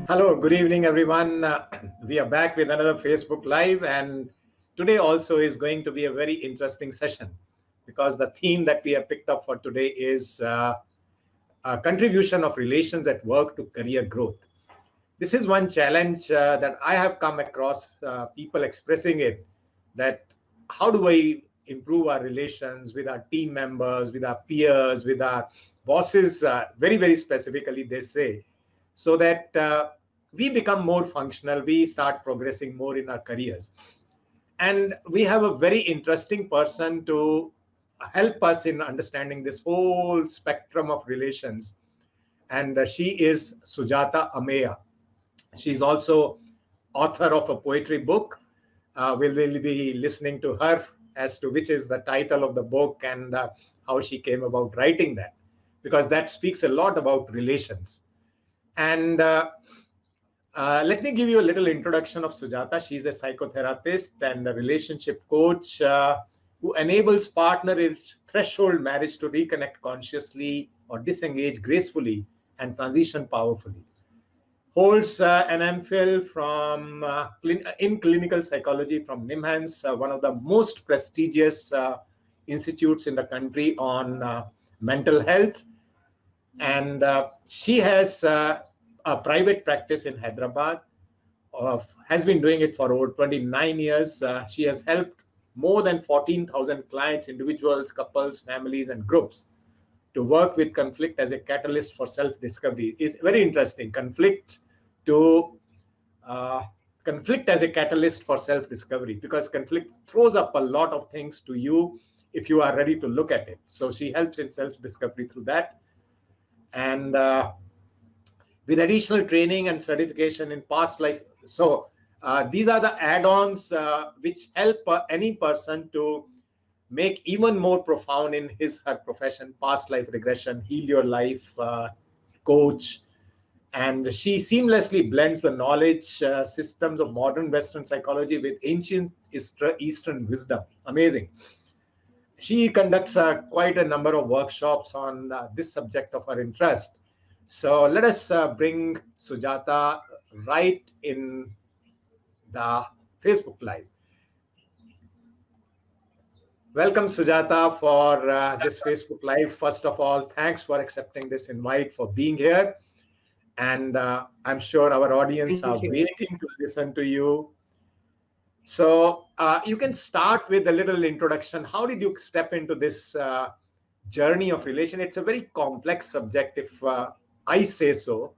Hello, good evening, everyone. We are back with another Facebook Live, and today also is going to be a very interesting session because the theme that we have picked up for today is a contribution of relations at work to career growth. This is one challenge that I have come across people expressing it, that how do we improve our relations with our team members, with our peers, with our bosses, very, very specifically, they say, so that we become more functional, we start progressing more in our careers. And we have a very interesting person to help us in understanding this whole spectrum of relations. And she is Sujata Ameya. She's also author of a poetry book. We will be listening to her as to which is the title of the book and how she came about writing that, because that speaks a lot about relations. And let me give you a little introduction of Sujata. She's a psychotherapist and a relationship coach who enables partner in threshold marriage to reconnect consciously or disengage gracefully and transition powerfully. Holds an M.Phil from in clinical psychology from NIMHANS, one of the most prestigious institutes in the country on mental health. And she has a private practice in Hyderabad, has been doing it for over 29 years. She has helped more than 14,000 clients, individuals, couples, families, and groups to work with conflict as a catalyst for self-discovery. It's very interesting. Conflict as a catalyst for self-discovery, because conflict throws up a lot of things to you if you are ready to look at it. So she helps in self-discovery through that. And with additional training and certification in past life. So these are the add-ons which help any person to make even more profound in her profession, past life regression, heal your life, coach. And she seamlessly blends the knowledge systems of modern Western psychology with ancient Eastern wisdom. Amazing. She conducts quite a number of workshops on this subject of her interest. So let us bring Sujata right in the Facebook Live. Welcome, Sujata, for this Facebook Live. First of all, thanks for accepting this invite, for being here. And I'm sure our audience are waiting to listen to you. So you can start with a little introduction. How did you step into this journey of relation? It's a very complex subject, if I say so.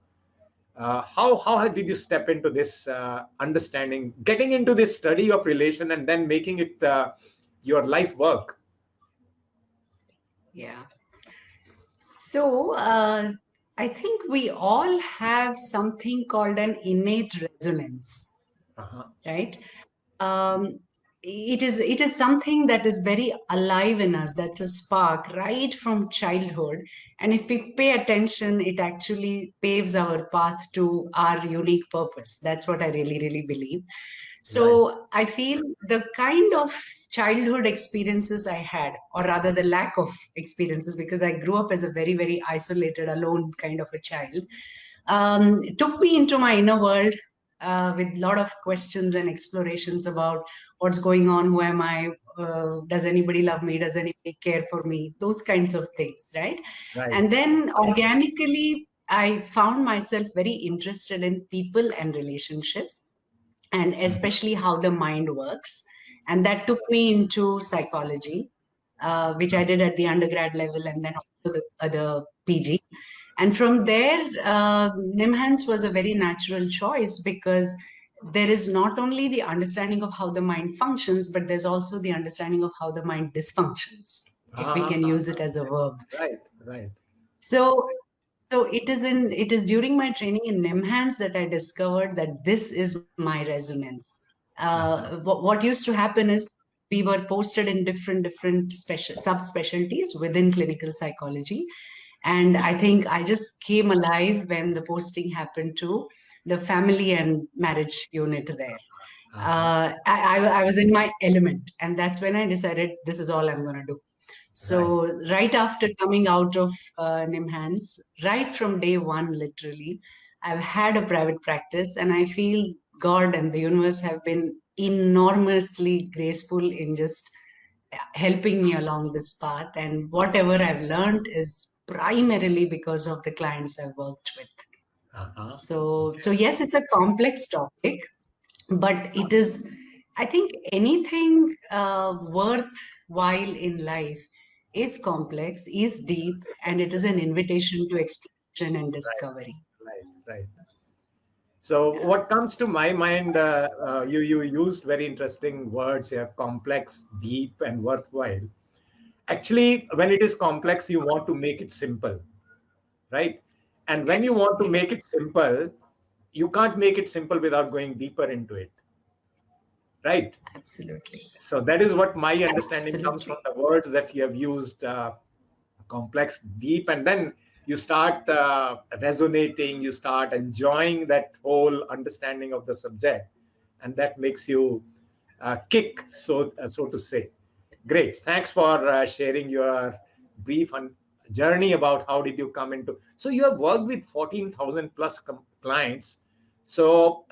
How did you step into this understanding, getting into this study of relation and then making it your life work? Yeah. So I think we all have something called an innate resonance, right? It is something that is very alive in us. That's a spark right from childhood. And if we pay attention, it actually paves our path to our unique purpose. That's what I really, really believe. So right. I feel the kind of childhood experiences I had, or rather the lack of experiences, because I grew up as a very, very isolated, alone kind of a child, took me into my inner world with a lot of questions and explorations about what's going on, who am I, does anybody love me, does anybody care for me, those kinds of things, right? And then organically, I found myself very interested in people and relationships, and especially how the mind works. And that took me into psychology, which I did at the undergrad level and then also the PG. And from there, NIMHANS was a very natural choice, because there is not only the understanding of how the mind functions, but there's also the understanding of how the mind dysfunctions, if we can use it as a verb. Right. So it is during my training in NIMHANS that I discovered that this is my resonance. What used to happen is we were posted in different special subspecialties within clinical psychology. And I think I just came alive when the posting happened to the family and marriage unit there. I was in my element, and that's when I decided this is all I'm going to do. So right after coming out of NIMHANS, right from day one, literally, I've had a private practice, and I feel God and the universe have been enormously graceful in just helping me along this path. And whatever I've learned is primarily because of the clients I've worked with. Uh-huh. So yes, it's a complex topic, but it is, I think anything worthwhile in life is complex, is deep, and it is an invitation to exploration and Right, discovery. right, right. So Yeah, what comes to my mind, you used very interesting words here: complex, deep, and worthwhile. Actually, when it is complex, you want to make it simple, right? And when you want to yes, make it simple, you can't make it simple without going deeper into it, right? absolutely. So that is what my understanding comes from Absolutely. the words that you have used: complex, deep, and then you start resonating, you start enjoying that whole understanding of the subject, and that makes you kick, so to say. Great, thanks for sharing your brief journey about how did you come into. So you have worked with 14,000 plus clients. So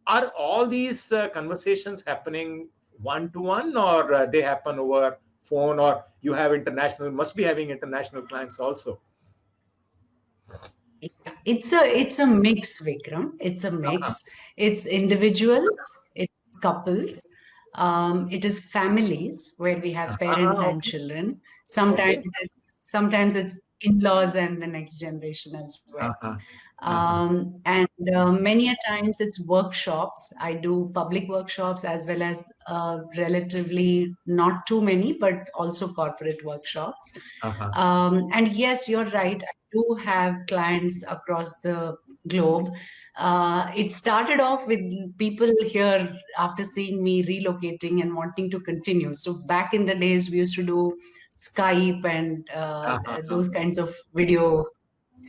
are all these conversations happening one to one, or they happen over phone, or you have international, must be having international clients also? Yeah, it's a mix, Vikram. It's a Uh-huh. mix. It's individuals, it's couples, it is families where we have parents and Okay, children. okay. Sometimes it's in-laws and the next generation as well. Uh-huh. Uh-huh. And many a times it's workshops. I do public workshops as well as relatively not too many, but also corporate workshops. Uh-huh. And yes, you're right. I do have clients across the globe. It started off with people here after seeing me relocating and wanting to continue. So back in the days, we used to do Skype and Uh-huh. those kinds of video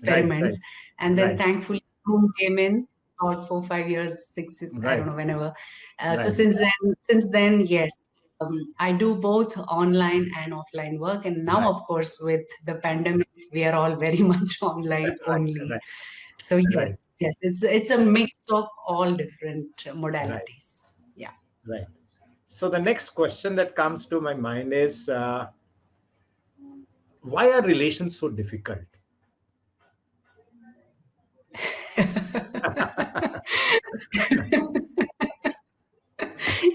Right, right, experiments. And then right, thankfully, Zoom came in about 4 5 years, six, I don't right, know, whenever. So right. since then, yes, I do both online and offline work. And now, Right, of course, with the pandemic, we are all very much online right, only. right, So yes, right, yes, it's a mix of all different right, modalities. Yeah. right. So the next question that comes to my mind is, why are relations so difficult?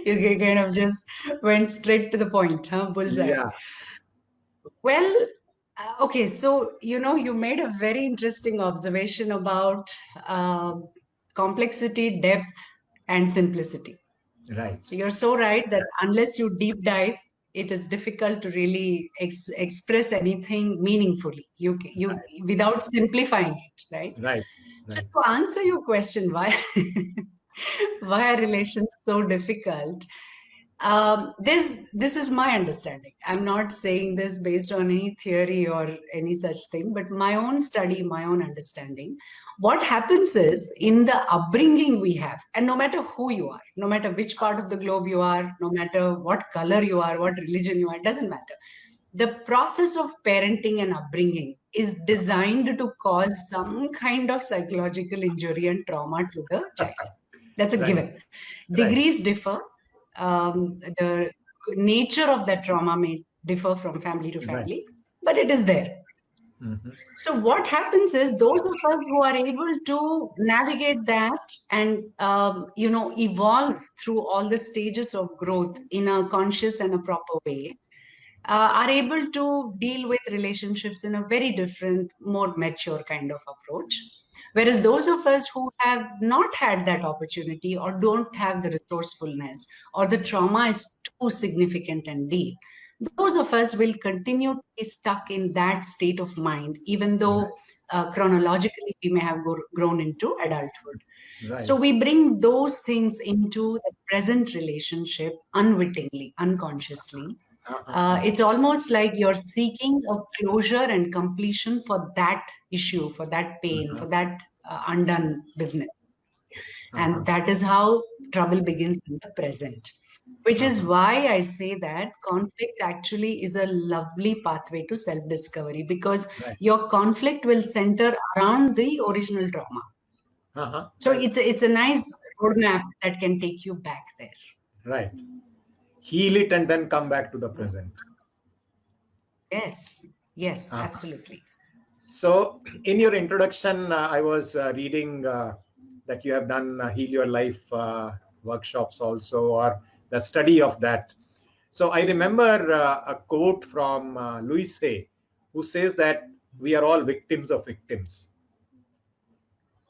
You kind of just went straight to the point, huh? Bullseye. Yeah, Well, okay, so you made a very interesting observation about uh, complexity, depth, and simplicity. right, So you're so right that unless you deep dive, it is difficult to really express anything meaningfully. You without simplifying it, right? right, So right. to answer your question, why why are relations so difficult? This is my understanding. I'm not saying this based on any theory or any such thing, but my own study, my own understanding. What happens is in the upbringing we have, and no matter who you are, no matter which part of the globe you are, no matter what color you are, what religion you are, it doesn't matter. The process of parenting and upbringing is designed to cause some kind of psychological injury and trauma to the child. That's a Right, given. right. Degrees differ. The nature of that trauma may differ from family to Right. family, but it is there. Mhm. So what happens is those of us who are able to navigate that and evolve through all the stages of growth in a conscious and a proper way are able to deal with relationships in a very different, more mature kind of approach. Whereas those of us who have not had that opportunity or don't have the resourcefulness or the trauma is too significant and deep, those of us will continue to be stuck in that state of mind, even though chronologically we may have grown into adulthood. So Right. we bring those things into the present relationship unwittingly, unconsciously. Uh-huh. It's almost like you're seeking a closure and completion for that issue, for that pain, Uh-huh. for that undone business. Uh-huh. And that is how trouble begins in the present. Which is Uh-huh. why I say that conflict actually is a lovely pathway to self discovery because Right. your conflict will center around the original trauma. So it's a nice roadmap that can take you back there. Right. Heal it and then come back to the present. Yes, absolutely. So, in your introduction, I was reading that you have done Heal Your Life workshops also, or the study of that. So, I remember a quote from Louis Hay, who says that we are all victims of victims.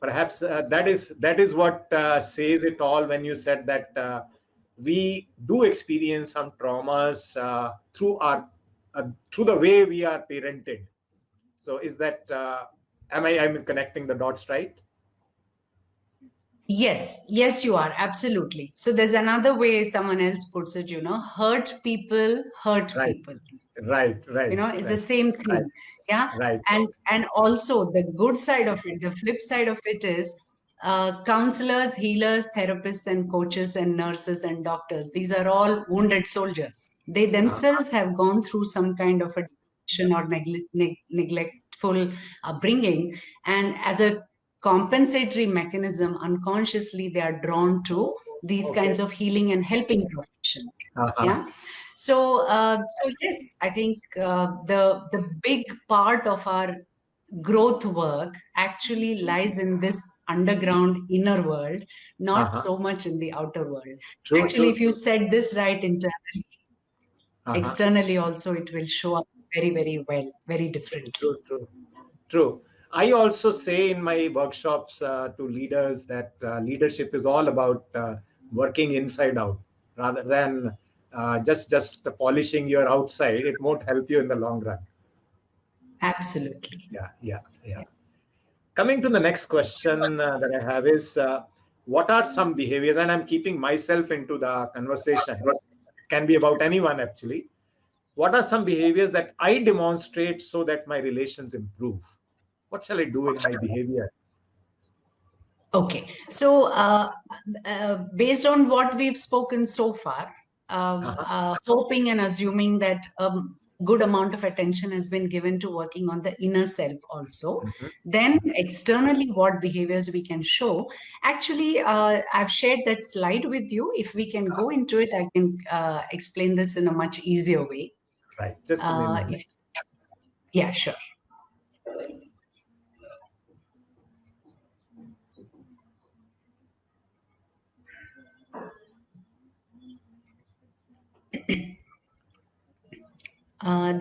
Perhaps that is what says it all when you said that we do experience some traumas through the way we are parented. So is that I'm connecting the dots, right? Yes, you are absolutely. So there's another way someone else puts it, hurt people hurt Right, people. It's the right, same right, thing. Yeah. right. And also the good side of it, the flip side of it is counselors, healers, therapists, and coaches, and nurses and doctors. These are all wounded soldiers. They themselves have gone through some kind of a depression or neglectful upbringing. And as a compensatory mechanism, unconsciously, they are drawn to these Okay. kinds of healing and helping professions. Uh-huh. Yeah. So yes, I think the big part of our growth work actually lies in this underground inner world, not Uh-huh. so much in the outer world. True, Actually, true, if you true. said this right internally, Uh-huh. externally also it will show up very, very well, very differently. True, true, true. I also say in my workshops to leaders that leadership is all about working inside out rather than just polishing your outside. It won't help you in the long run. Absolutely. Yeah, yeah, yeah. Yeah. Coming to the next question that I have is, what are some behaviors, and I'm keeping myself into the conversation. It can be about anyone actually. What are some behaviors that I demonstrate so that my relations improve? What shall I do in my behavior? Okay. So, based on what we've spoken so far, Uh-huh. hoping and assuming that a good amount of attention has been given to working on the inner self also, Mhm. then externally, what behaviors we can show. Actually, I've shared that slide with you. If we can go into it, I can explain this in a much easier way. Right. Just give me a minute. If Yeah, sure.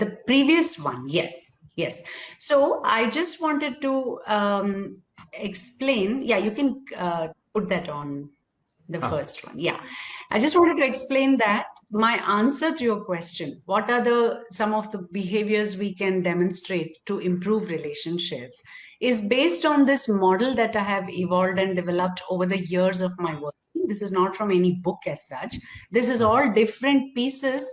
The previous one, yes. So I just wanted to explain. Yeah, you can put that on the Uh-huh. first one. Yeah, I just wanted to explain that my answer to your question: what are the some of the behaviors we can demonstrate to improve relationships? Is based on this model that I have evolved and developed over the years of my work. This is not from any book as such. This is Uh-huh. all different pieces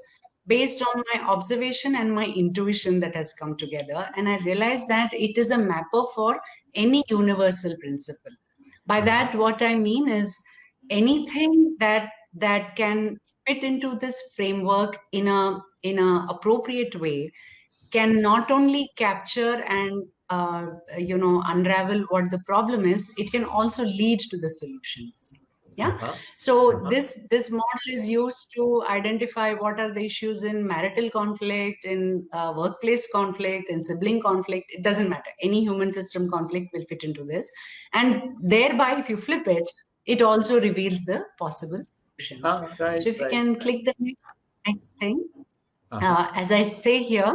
based on my observation and my intuition that has come together. And I realized that it is a mapper for any universal principle. By Uh-huh. that, what I mean is anything that can fit into this framework in a appropriate way can not only capture and unravel what the problem is, it can also lead to the solutions. Yeah. Uh-huh. So Uh-huh. this model is used to identify what are the issues in marital conflict, in workplace conflict, in sibling conflict. It doesn't matter, any human system conflict will fit into this, and thereby if you flip it, it also reveals the possible solutions. Right, So if you right, can right. click the next thing. Uh-huh. As I say here,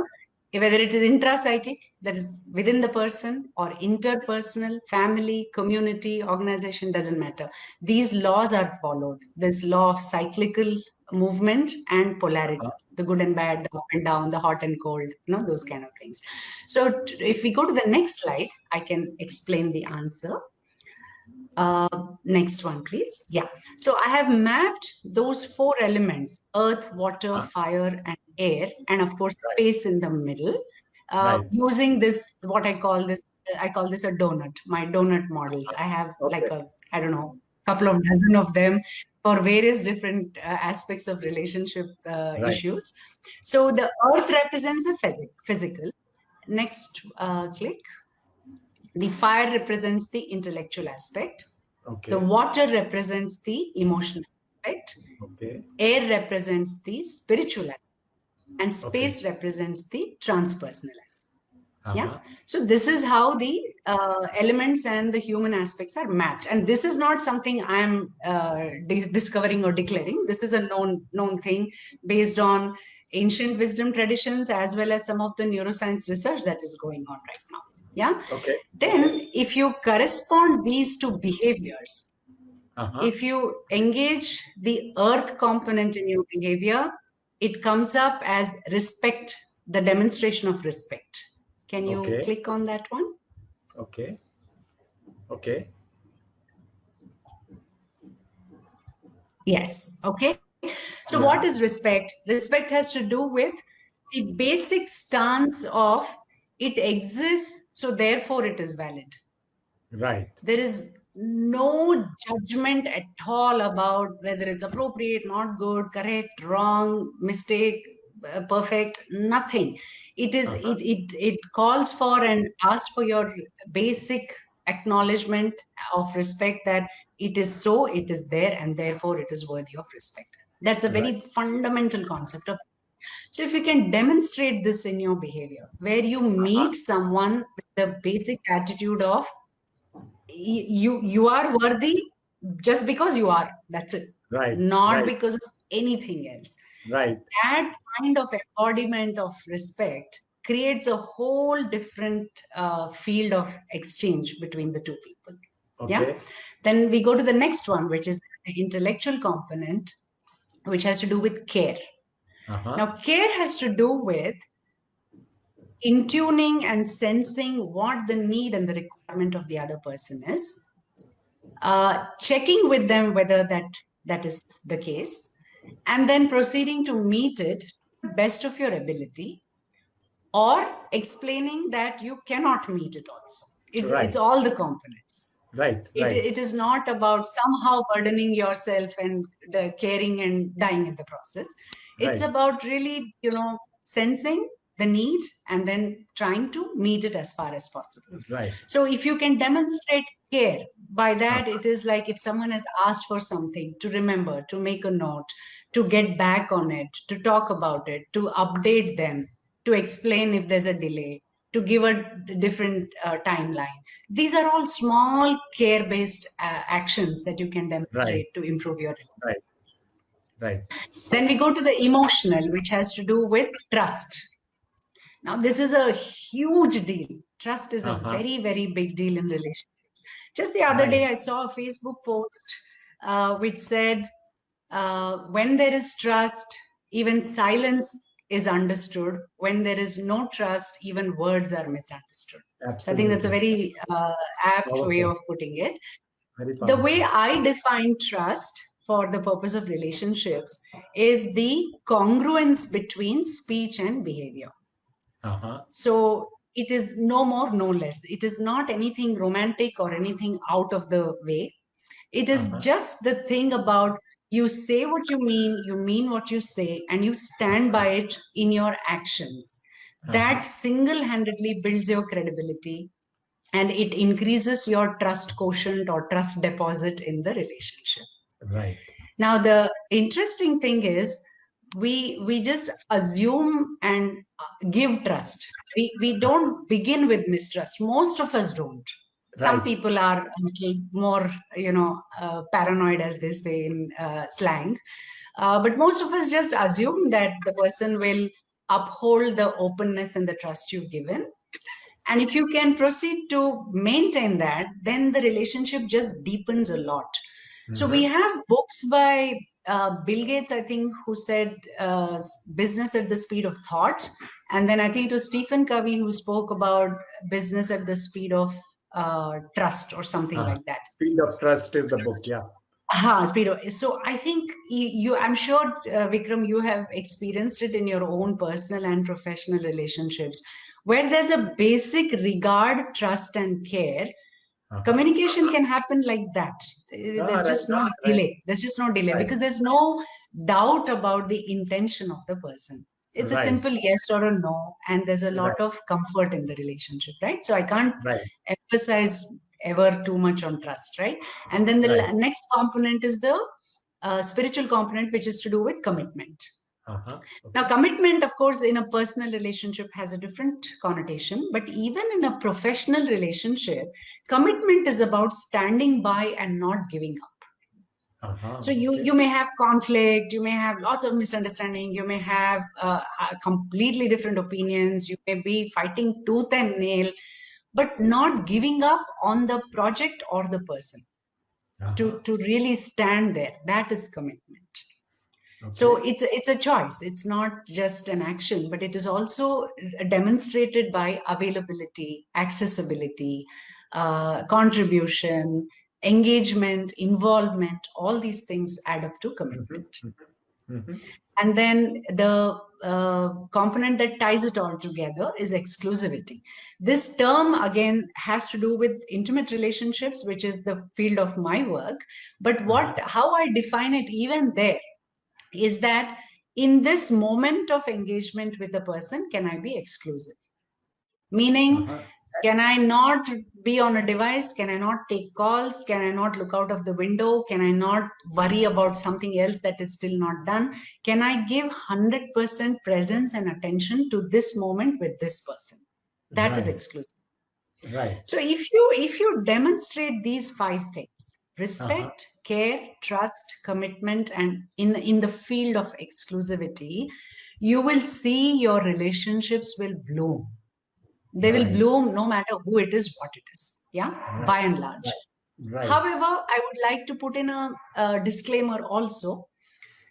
whether it is intrapsychic, that is within the person, or interpersonal, family, community, organization, doesn't matter. These laws are followed. This law of cyclical movement and polarity, Uh-huh. the good and bad, the up and down, the hot and cold, those kind of things. So if we go to the next slide, I can explain the answer. Next one, please. Yeah. So I have mapped those four elements: earth, water, Uh-huh. fire, and air, and of course, Right, space in the middle, right. using this, what I call this a donut, my donut models. I have like Okay. I don't know, couple of dozen of them for various different aspects of relationship Right. issues. So the earth represents the physical. Next, click. The fire represents the intellectual aspect. Okay. The water represents the emotional aspect. Okay. Air represents the spiritual aspect. And Okay. space represents the transpersonal aspect. Yeah. Uh-huh. So this is how the elements and the human aspects are mapped. And this is not something I'm discovering or declaring. This is a known thing based on ancient wisdom traditions as well as some of the neuroscience research that is going on right now. Yeah. Okay. Then Okay. if you correspond these to behaviors, Uh-huh. if you engage the earth component in your behavior, it comes up as respect, the demonstration of respect. Can you Okay. click on that one? Okay. Okay. Yes. Okay. So Yeah. what is respect? Respect has to do with the basic stance of it exists, so therefore it is valid. Right. There is no judgment at all about whether it's appropriate, not good, correct, wrong, mistake, perfect, nothing. It calls for and asks for your basic acknowledgement of respect, that it is so, it is there, and therefore it is worthy of respect. That's a Right. very fundamental concept of. So if you can demonstrate this in your behavior, where you meet someone with the basic attitude of you are worthy just because you are, that's it, Right. not Right. because of anything else. Right. That kind of embodiment of respect creates a whole different field of exchange between the two people. Yeah. Okay. Then we go to the next one, which is the intellectual component, which has to do with care. Uh-huh. Now care has to do with in tuning and sensing what the need and the requirement of the other person is, checking with them whether that is the case, and then proceeding to meet it to the best of your ability, or explaining that you cannot meet it also. It's Right. all the components. Right. It, Right. it is not about somehow burdening yourself and the caring and dying in the process. It's Right. about really, sensing the need and then trying to meet it as far as possible. Right. So if you can demonstrate care, by that Uh-huh. it is like if someone has asked for something, to remember, to make a note, to get back on it, to talk about it, to update them, to explain if there's a delay, to give a different timeline. These are all small care-based actions that you can Right. demonstrate to improve your relationship. Right. Right. Then we go to the emotional, which has to do with trust. Now, this is a huge deal. Trust is a Uh-huh. very, very big deal in relationships. Just the other Right. day, I saw a Facebook post which said, when there is trust, even silence is understood. When there is no trust, even words are misunderstood. So I think that's a Absolutely. very apt way Powerful. of putting it. Very The way powerful. I define trust for the purpose of relationships is the congruence between speech and behavior. Uh-huh. So it is no more, no less. It is not anything romantic or anything out of the way. It is Uh-huh. just the thing about you say what you mean what you say, and you stand by it in your actions. Uh-huh. That single-handedly builds your credibility, and it increases your trust quotient or trust deposit in the relationship. Right. Now, the interesting thing is we just assume and give trust. We don't begin with mistrust. Most of us don't. Some Right. people are a little more, paranoid, as they say in slang. But most of us just assume that the person will uphold the openness and the trust you've given. And if you can proceed to maintain that, then the relationship just deepens a lot. So we Mm-hmm. have books by Bill Gates, I think, who said business at the speed of thought. And then I think it was Stephen Covey who spoke about business at the speed of trust or something Uh-huh. like that. Speed of Trust is the book. Yeah. Speed of, so I think I'm sure, Vikram, you have experienced it in your own personal and professional relationships, where there's a basic regard, trust, and care. Uh-huh. Communication can happen like that. There's Right. just no Right. delay. There's just no delay Right. because there's no doubt about the intention of the person. It's a simple yes or a no, and there's a lot of comfort in the relationship, right? So I can't emphasize ever too much on trust, right? And then the next component is the spiritual component, which is to do with commitment. Now, commitment, of course, in a personal relationship has a different connotation, but even in a professional relationship, commitment is about standing by and not giving up. So you may have conflict, you may have lots of misunderstanding, you may have completely different opinions, you may be fighting tooth and nail, but not giving up on the project or the person. To really stand there, that is commitment. So it's a choice. It's not just an action, but it is also demonstrated by availability, accessibility, contribution, engagement, involvement. All these things add up to commitment. And then the component that ties it all together is exclusivity. This term, again, has to do with intimate relationships, which is the field of my work. But how I define it even there is that in this moment of engagement with the person, can I be exclusive? Meaning, can I not be on a device? Can I not take calls? Can I not look out of the window? Can I not worry about something else that is still not done? Can I give 100% presence and attention to this moment with this person? That is exclusive. So if you demonstrate these 5 things, respect, care, trust, commitment, and in the field of exclusivity, you will see your relationships will bloom. They will bloom no matter who it is, what it is. Yeah, by and large. However, I would like to put in a disclaimer also.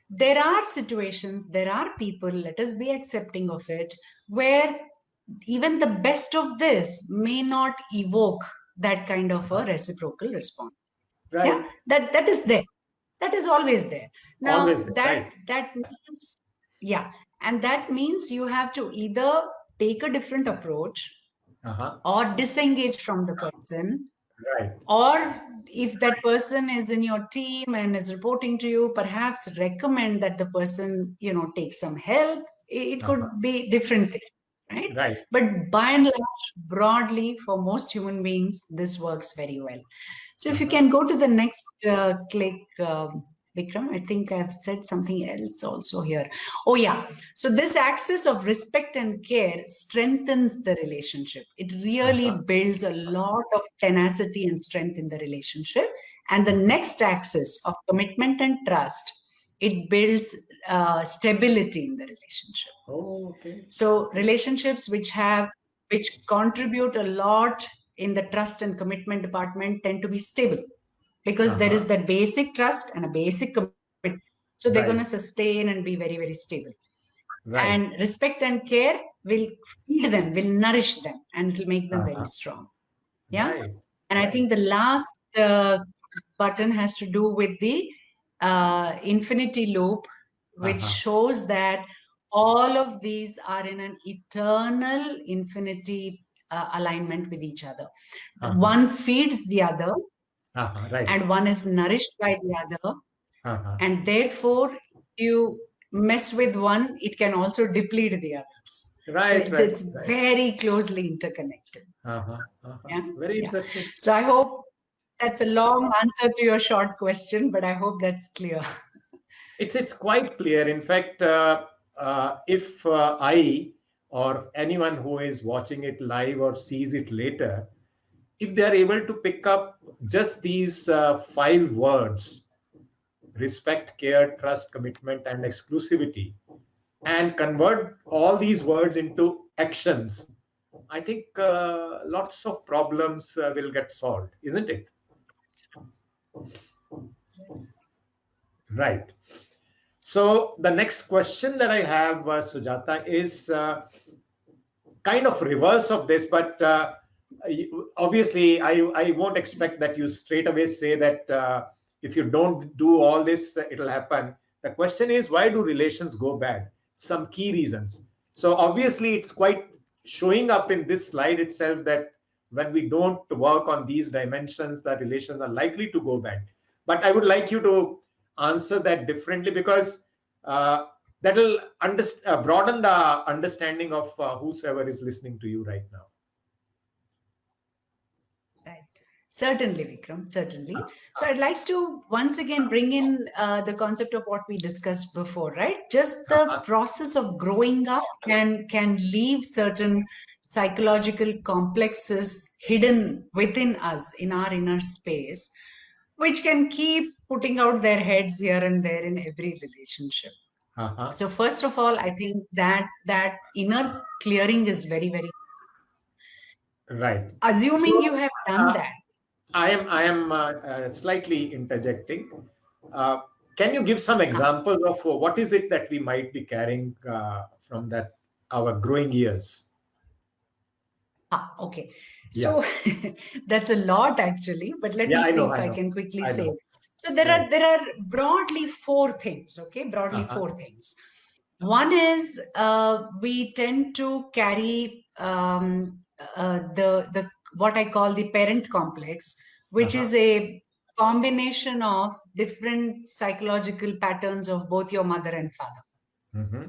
There are situations, there are people, let us be accepting of it, where even the best of this may not evoke that kind of a reciprocal response. Yeah, that is there. That is always there. Now that means, and that means you have to either take a different approach or disengage from the person, or if that person is in your team and is reporting to you, perhaps recommend that the person take some help. It could be different things, right? But by and large, broadly, for most human beings, this works very well. So if you can go to the next click, Vikram, I think I've said something else also here. Oh yeah, so this axis of respect and care strengthens the relationship. It really builds a lot of tenacity and strength in the relationship. And the next axis of commitment and trust, it builds stability in the relationship. So relationships which contribute a lot in the trust and commitment department tend to be stable, because there is that basic trust and a basic commitment. So they're going to sustain and be very, very stable. And respect and care will feed them, will nourish them, and it will make them very strong. Yeah. And I think the last button has to do with the infinity loop, which shows that all of these are in an eternal infinity alignment with each other. One feeds the other, and one is nourished by the other. And therefore, you mess with one, it can also deplete the others. It's very closely interconnected. Very interesting. So I hope that's a long answer to your short question, but I hope that's clear. It's quite clear. In fact, if I or anyone who is watching it live or sees it later, if they are able to pick up just these 5 words, respect, care, trust, commitment, and exclusivity, and convert all these words into actions, I think lots of problems will get solved, isn't it? Yes. Right. So the next question that I have, Sujata, is kind of reverse of this, but obviously I won't expect that you straight away say that if you don't do all this, it'll happen. The question is, why do relations go bad? Some key reasons. So obviously it's quite showing up in this slide itself that when we don't work on these dimensions, the relations are likely to go bad. But I would like you to answer that differently, because that will broaden the understanding of whosoever is listening to you right now. Right. Certainly, Vikram, certainly. So I'd like to once again bring in the concept of what we discussed before, right? Just the process of growing up can leave certain psychological complexes hidden within us in our inner space, which can keep putting out their heads here and there in every relationship. So first of all, I think that inner clearing is very, very Right. assuming you have done that. I am slightly interjecting. Uh, can you give some examples of what is it that we might be carrying from that our growing years? Okay. Yeah. So that's a lot actually, but let Yeah, me I see know. if I I know. can quickly I say. know. So Right. there are broadly four things, okay? Broadly Uh-huh. four things. One is we tend to carry the what I call the parent complex, which Uh-huh. is a combination of different psychological patterns of both your mother and father. Mm-hmm.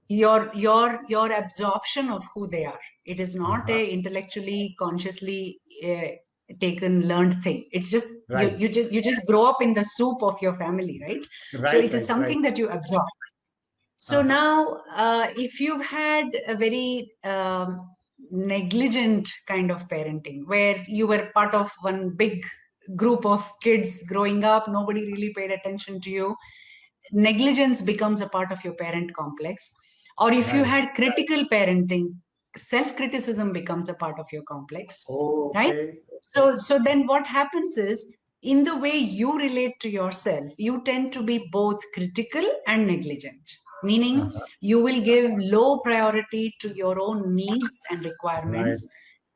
Your absorption of who they are. It is not Uh-huh. a intellectually consciously taken learned thing. It's just Right. you just grow up in the soup of your family, right? So Right. it is Right. Right. something that you absorb. So Uh-huh. now, if you've had a very negligent kind of parenting, where you were part of one big group of kids growing up, nobody really paid attention to you, negligence becomes a part of your parent complex. Or if you Right. had critical parenting, self-criticism becomes a part of your complex, Oh, right? okay. So then what happens is, in the way you relate to yourself, you tend to be both critical and negligent, meaning Uh-huh. you will give low priority to your own needs and Right. requirements,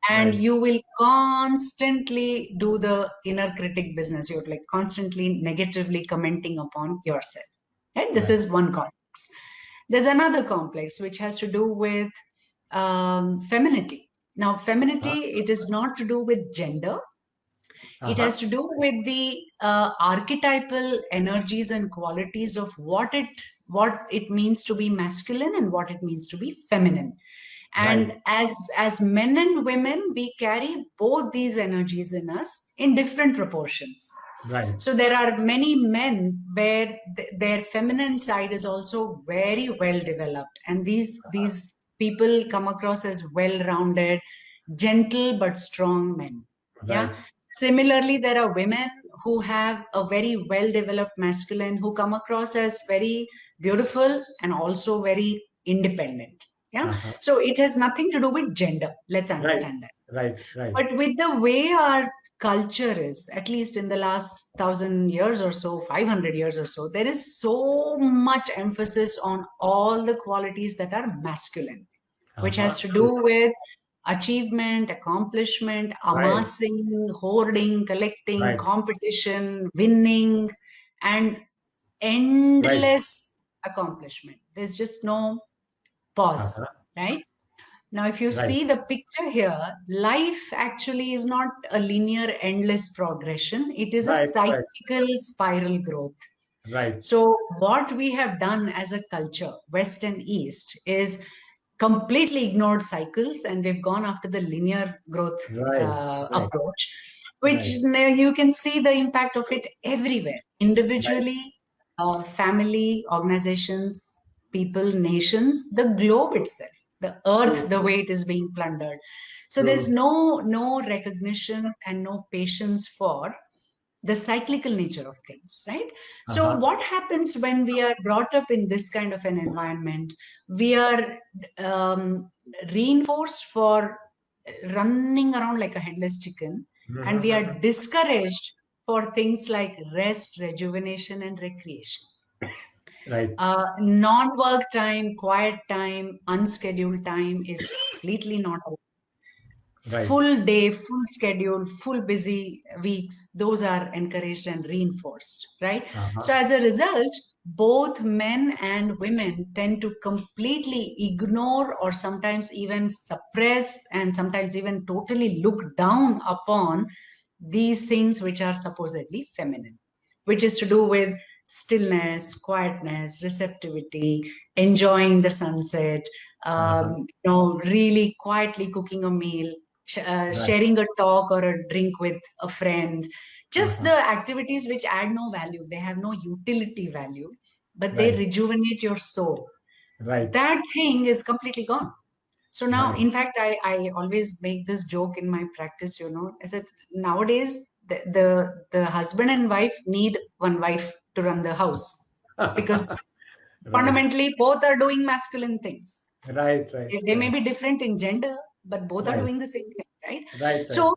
and Right. you will constantly do the inner critic business. You're like constantly negatively commenting upon yourself. Right? This Right. is one complex. There's another complex which has to do with femininity. Now, Uh-huh. femininity, it is not to do with gender. It Uh-huh. has to do with the archetypal energies and qualities of what it means to be masculine and what it means to be feminine. And Right. as men and women, we carry both these energies in us in different proportions. Right. So there are many men where their feminine side is also very well developed, and these people come across as well-rounded, gentle but strong men. Yeah. Right. Similarly, there are women who have a very well-developed masculine who come across as very beautiful and also very independent. Yeah. Uh-huh. So it has nothing to do with gender. Let's Right. understand that. Right. Right. But with the way our culture is, at least in the last 1,000 years or so, 500 years or so, there is so much emphasis on all the qualities that are masculine, which Uh-huh. has to True. do with achievement, accomplishment, Right. amassing, hoarding, collecting, Right. competition, winning, and Right. endless accomplishment. There's just no pause, Uh-huh. right? Now, if you Right. see the picture here, life actually is not a linear, endless progression. It is a Right. Right. cyclical spiral growth. Right. So, what we have done as a culture, West and East, is completely ignored cycles, and we've gone after the linear growth Right. Right. approach, which Right. you can see the impact of it everywhere, Right. individually, family, organizations, people, nations, the globe itself, the earth, True. the way it is being plundered. So there's True. no recognition and no patience for the cyclical nature of things, right? So Uh-huh. what happens when we are brought up in this kind of an environment? We are um, reinforced for running around like a headless chicken, and we are Mhm. discouraged for things like rest, rejuvenation, and recreation. Right. Non-work time, quiet time, unscheduled time is completely not allowed. Right. Full day, full schedule, full busy weeks, those are encouraged and reinforced, right? So Uh-huh. as a result, both men and women tend to completely ignore or sometimes even suppress and sometimes even totally look down upon these things which are supposedly feminine, which is to do with stillness, quietness, receptivity, enjoying the sunset, Uh-huh. really quietly cooking a meal, Right. sharing a talk or a drink with a friend, just Uh-huh. the activities which add no value, they have no utility value, but they Right. rejuvenate your soul. Right. That thing is completely gone. So now, Right. in fact, I always make this joke in my practice, I said nowadays the husband and wife need one wife to run the house, because Right. fundamentally both are doing masculine things. Right. Right. They may Right. be different in gender, but both are Right. doing the same thing, right? Right. Right.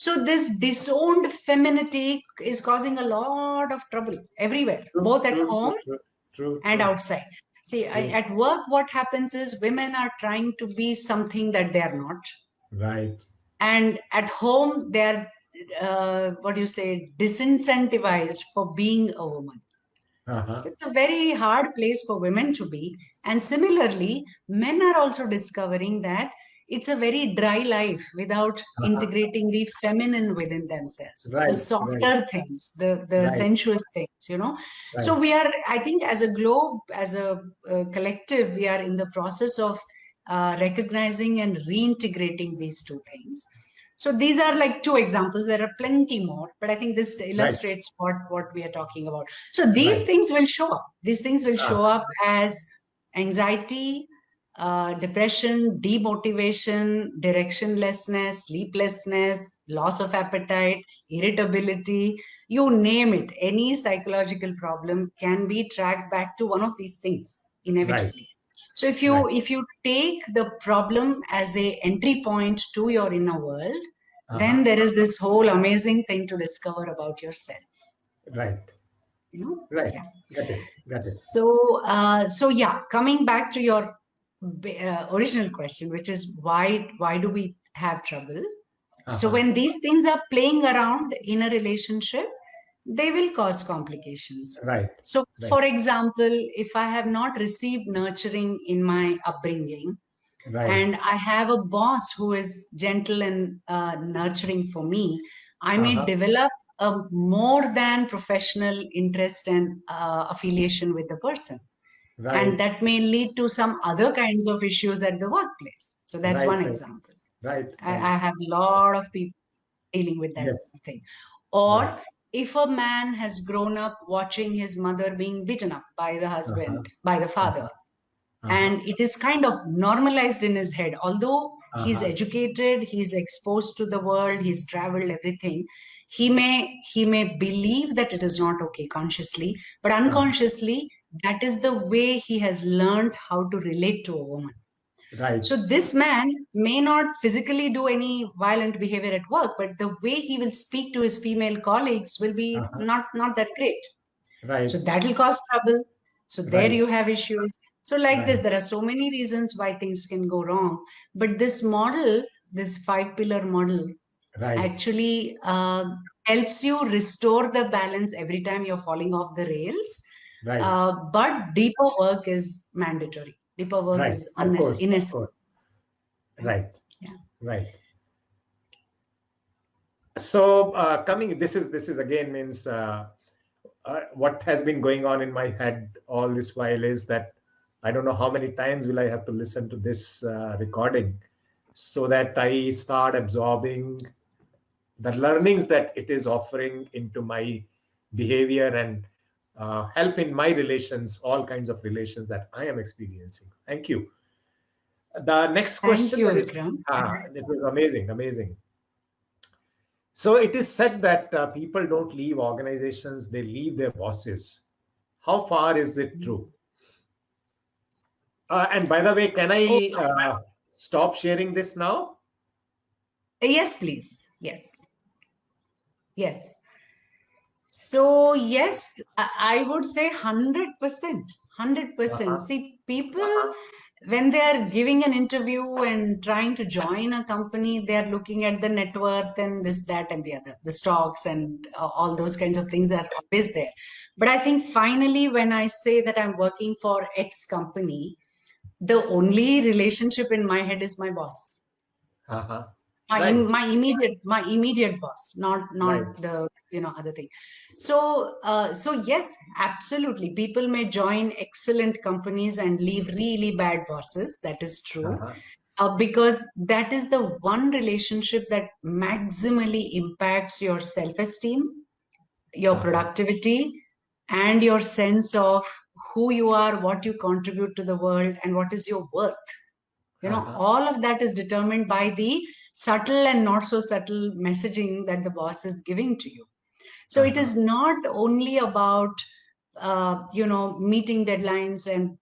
So this disowned femininity is causing a lot of trouble everywhere, True. both at True. True. home True. True. and True. outside. See, True. at work, what happens is women are trying to be something that they are not. Right. And at home, they're, what do you say, disincentivized for being a woman. Uh-huh. So it's a very hard place for women to be. And similarly, men are also discovering that it's a very dry life without Uh-huh. integrating the feminine within themselves, the Right. Right. softer things, the Right. sensuous things. So Right. we are, I think, as a globe, as a collective, we are in the process of recognizing and reintegrating these two things. So these are like two examples. There are plenty more, but I think this Right. illustrates what we are talking about. So these Right. things will show up. These things will show Uh, up as anxiety, depression, demotivation, directionlessness, sleeplessness, loss of appetite, irritability, you name it. Any psychological problem can be tracked back to one of these things right. inevitably. So if Right. you take the problem as a entry point to your inner world, then Uh-huh. there is this whole amazing thing to discover about yourself. Right. Right. Yeah. Got it. Got it. So yeah, coming back to your original question, which is why do we have trouble? So Uh-huh. when these things are playing around in a relationship, they will cause complications. Right. So, Right. for example, if I have not received nurturing in my upbringing, Right. and I have a boss who is gentle and nurturing for me, I may Uh-huh. develop a more than professional interest and affiliation with the person. And Right. that may lead to some other kinds of issues at the workplace. So that's Right. one Right. example. Right. Right. I have a lot of people dealing with that Yes. thing. Right. Or if a man has grown up watching his mother being beaten up by the Uh-huh. husband, by the Uh-huh. father, Uh-huh. and it is kind of normalized in his head, although he's Uh-huh. educated, he's exposed to the world, he's traveled everything, he may believe that it is not okay consciously, but Uh-huh. unconsciously that is the way he has learned how to relate to a woman. Right. So this man may not physically do any violent behavior at work, but the way he will speak to his female colleagues will be Uh-huh. not that great. So Right. that will cause trouble. So there Right. you have issues. So like this, Right. there are so many reasons why things can go wrong. But this model, this five pillar model, Right. actually helps you restore the balance every time you're falling off the rails. Right. But deeper work is mandatory. Deeper work Right. is Of course. Of unnecessary. course. Right. Yeah. Right. So coming, this is again means what has been going on in my head all this while is that I don't know how many times will I have to listen to this recording so that I start absorbing the learnings that it is offering into my behavior and help in my relations, all kinds of relations that I am experiencing. Thank you. The next Thank question you, that is, Vikram. it was amazing, amazing. So it is said that people don't leave organizations, they leave their bosses. How far is it true? And by the way, can Oh, I stop sharing this now? yes, please. Yes. Yes. So yes, I would say 100%. 100%. Uh-huh. See, people, when they are giving an interview and trying to join a company, they are looking at the net worth and this, that, and the other, the stocks and all those kinds of things are always there. But I think finally, when I say that I'm working for X company, the only relationship in my head is my boss. Uh-huh. my immediate boss, not Right. the other thing. So so yes, absolutely, people may join excellent companies and leave really bad bosses. That is true. Uh-huh. Because that is the one relationship that maximally impacts your self-esteem, your Uh-huh. productivity, and your sense of who you are, what you contribute to the world, and what is your worth. Uh-huh. All of that is determined by the subtle and not so subtle messaging that the boss is giving to you. So it Uh-huh. is not only about meeting deadlines and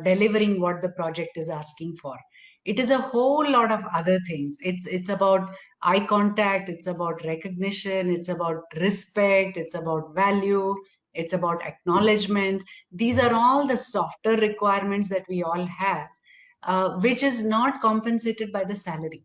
delivering what the project is asking for. It is a whole lot of other things. It's about eye contact, it's about recognition, it's about respect, it's about value, it's about acknowledgement. These are all the softer requirements that we all have, which is not compensated by the salary.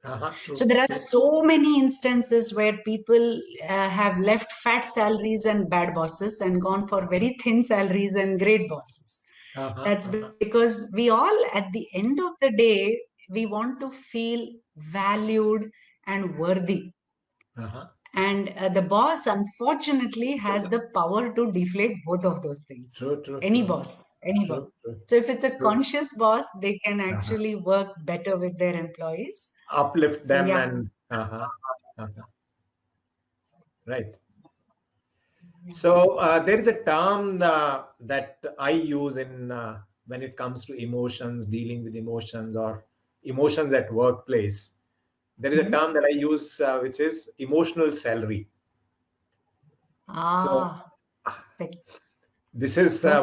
Uh-huh. So True. there are True. so many instances where people have left fat salaries and bad bosses and gone for very thin salaries and great bosses. Uh-huh. That's Uh-huh. because we all, at the end of the day, we want to feel valued and worthy. Uh-huh. And the boss, unfortunately, has the power to deflate both of those things. True. True. Any True. boss, any boss. True. True. So if it's a True. conscious boss, they can Uh-huh. actually work better with their employees. Uplift So them yeah. and uh-huh. Right. So there is a term that I use in when it comes to emotions, dealing with emotions or emotions at workplace. There is a Mhm. term that I use which is emotional salary. So Ah, like, this is yeah.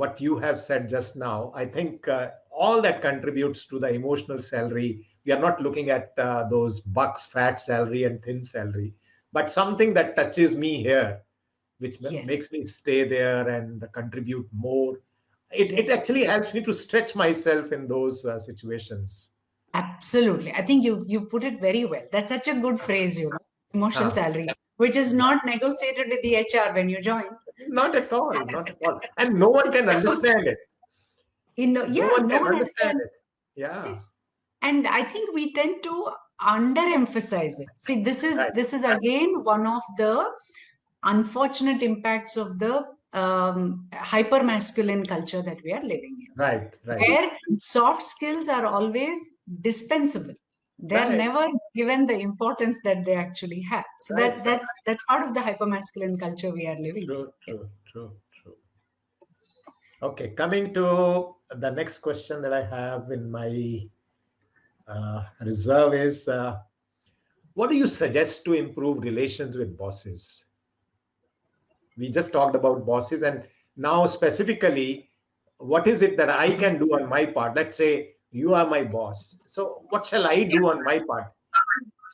what you have said just now. I think all that contributes to the emotional salary. We are not looking at those bucks, fat salary and thin salary, but something that touches me here, which Yes, makes me stay there and contribute more. It yes, actually helps me to stretch myself in those situations. absolutely. I think you've put it very well. That's such a good phrase, emotional Uh, salary, which is not negotiated with the HR when you join. Not at all, not at all. And no one can understand it. No Yeah, one no can one understand understands it. Yeah, this. And I think we tend to underemphasize it. See, right, this is again one of the unfortunate impacts of the hyper masculine culture that we are living in, right, right, where soft skills are always dispensable. They are right, never given the importance that they actually have. So right. that's part of the hypermasculine culture we are living in. True, true, true, true. Okay, coming to the next question that I have in my reserve is what do you suggest to improve relations with bosses? We just talked about bosses, and now specifically, what is it that I can do on my part? Let's say you are my boss. So, what shall I do on my part?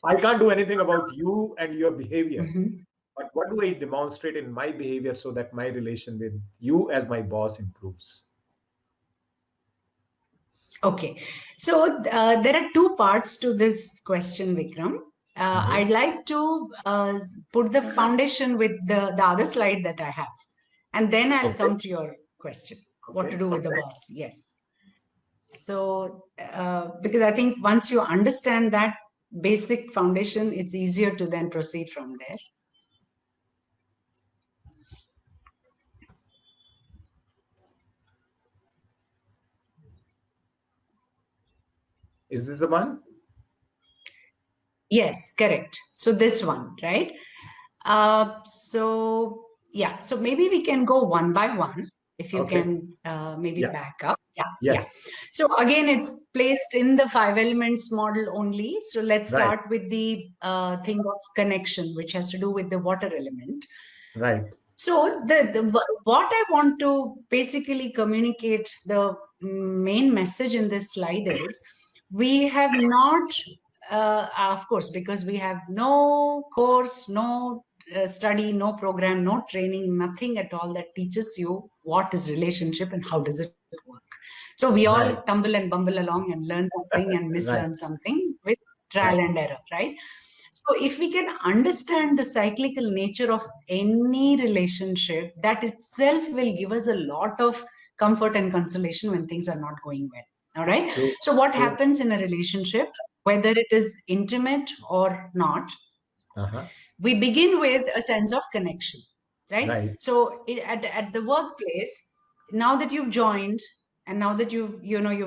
I can't do anything about you and your behavior. Mhm. But what do I demonstrate in my behavior so that my relation with you as my boss improves? Okay, so there are two parts to this question, Vikram. Mhm. I'd like to put the foundation with the other slide that I have, and then I'll Okay. come to your question. What to Okay. do with the boss? Yes. So, because I think once you understand that basic foundation, it's easier to then proceed from there. Is this the one? Yes, correct. So this one, right? So yeah, so maybe we can go one by one if you Okay. can maybe Yeah. back up. Yeah, Yes. yeah. So again, it's placed in the five elements model only. So let's Right. start with the thing of connection, which has to do with the water element. Right. So what I want to basically communicate, the main message in this slide is we have not, of course, because we have no course, no study, no program, no training, nothing at all that teaches you what is relationship and how does it work. So we Right. all tumble and bumble along and learn something and Right. mislearn something with trial Right. and error, right? So, if we can understand the cyclical nature of any relationship, that itself will give us a lot of comfort and consolation when things are not going well. All right. True. So, what True. happens in a relationship? whether it is intimate or not, we begin with a sense of connection, right? So at the workplace, now that you've joined, and now that you've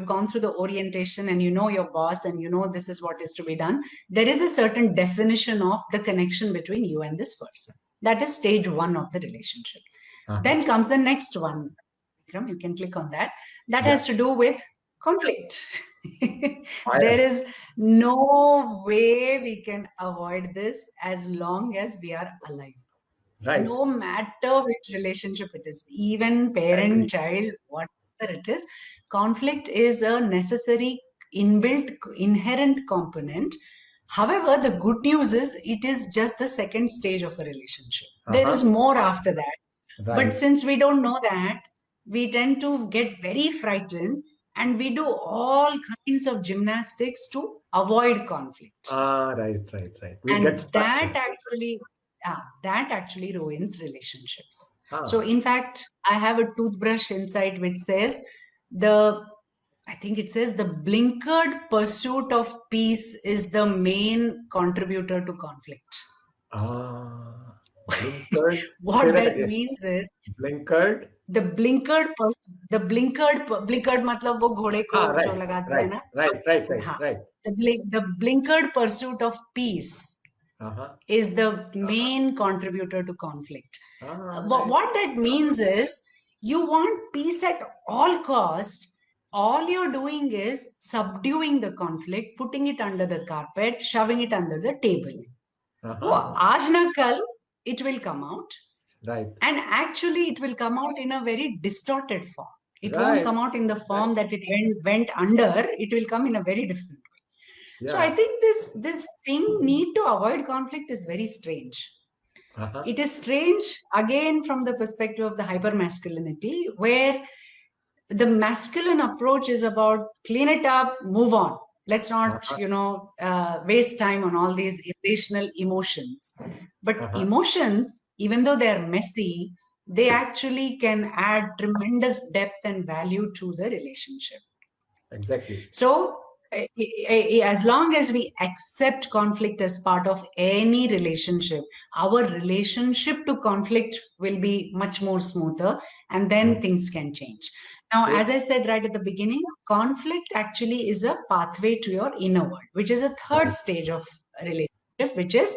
gone through the orientation, and you know your boss, and you know this is what is to be done, there is a certain definition of the connection between you and this person. That is stage one of the relationship. Then comes the next one. Vikram, you can click on that. That has to do with conflict. There is no way we can avoid this as long as we are alive. Right. No matter which relationship it is, even parent, child, whatever it is, conflict is a necessary, inbuilt, inherent component. However, the good news is it is just the second stage of a relationship. There is more after that. But since we don't know that, we tend to get very frightened, and we do all kinds of gymnastics to avoid conflict. Right. We and get stuck that actually ruins relationships. So in fact, I have a toothbrush inside which says I think it says the blinkered pursuit of peace is the main contributor to conflict. Blinkered. What that means is blinkered. The blinkered मतलब वो घोड़े को जो लगाते हैं ना. Right. The blinkered pursuit of peace is the main contributor to conflict. What that means is you want peace at all cost. All you're doing is subduing the conflict, putting it under the carpet, shoving it under the table. आज ना कल it will come out. Right. And actually, it will come out in a very distorted form. It won't come out in the form that it went under. It will come in a very different way. Yeah. So I think this thing, need to avoid conflict, is very strange. It is strange, again, from the perspective of the hypermasculinity, where the masculine approach is about clean it up, move on. Let's not, waste time on all these irrational emotions. But emotions, even though they're messy, they actually can add tremendous depth and value to the relationship. Exactly. So as long as we accept conflict as part of any relationship, our relationship to conflict will be much more smoother, and then things can change. Now, as I said right at the beginning, conflict actually is a pathway to your inner world, which is a third stage of a relationship, which is